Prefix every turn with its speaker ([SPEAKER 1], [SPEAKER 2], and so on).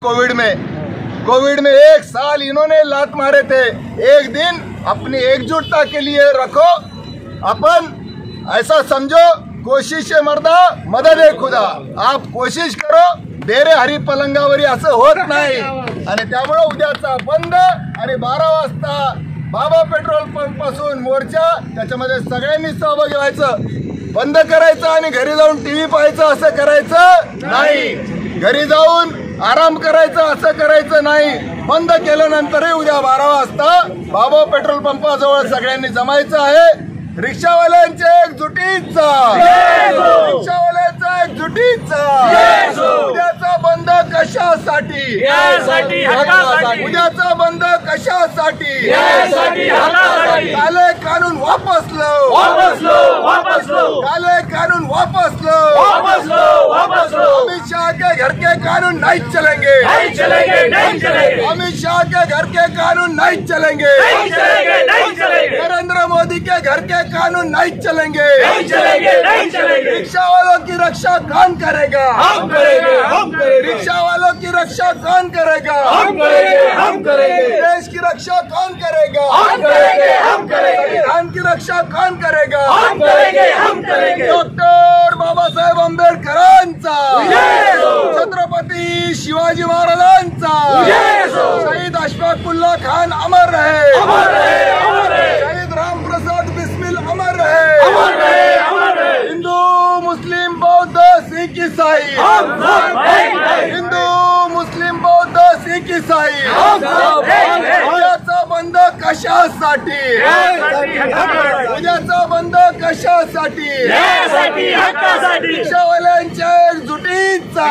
[SPEAKER 1] Covid में 1 साल इन्होंने लात मारे थे। एक दिन अपनी एकजुटता के लिए रखो, अपन ऐसा समझो, कोशिश मर्दा मदद है खुदा। आप कोशिश करो, बेरे हरी पलंगावरी असं होत नाही। आणि त्यामुळे उद्याचा बंद आणि 12 वाजता बाबा पेट्रोल पंप पासून मोर्चा, त्याच्यामध्ये सगळ्यांनी सहभागी व्हायचं। बंद करायचं आणि घरी जाऊन टीव्ही पाहायचं असं करायचं नाही, घरी जाऊन आराम करायचं असं करायचं नाही। बंद केल्यानंतरही उद्या 12 वाजता बाबा पेट्रोल पंपाजवळ सगळ्यांनी जमायचं आहे। रिक्षावाल्यांच्या एकजुटीचा, रिक्षावाल्यांचा एकजुटीचा, उद्याचा बंद कशासाठी, उद्याचा बंद कशासाठी, काले कानून वापस लो, काले कानून वापस लो, अमित शाह के घर के कानून नहीं चलेंगे, अमित शाह के घर के कानून नहीं चलेंगे, नरेंद्र मोदी के घर के कानून नहीं चलेंगे, रिक्शा वालों की रक्षा कौन करेगा, हम करेंगे, हम करेंगे, रिक्शा वालों की रक्षा कौन करेगा, हम करेंगे, हम करेंगे, देश की रक्षा कौन करेगा, हम करेंगे, हम करेंगे, संविधान की रक्षा कौन करेगा, हम करेंगे, हम करेंगे। डॉक्टर बाबासाहेब आंबेडकरांचा, छत्रपती शिवाजी महाराजांचा, शहीद अशफाकुल्ला खान अमर रहे, शहीद रामप्रसाद बिस्मिल अमर रहे, हिंदू मुस्लिम बौद्ध सिख ईसाई, हिंदू मुस्लिम बौद्ध सिख ईसाई, उद्याचा बंद कशासाठी, उद्याचा बंद कशासाठी, रिक्षावाल्यांच्या एकजुटीचा।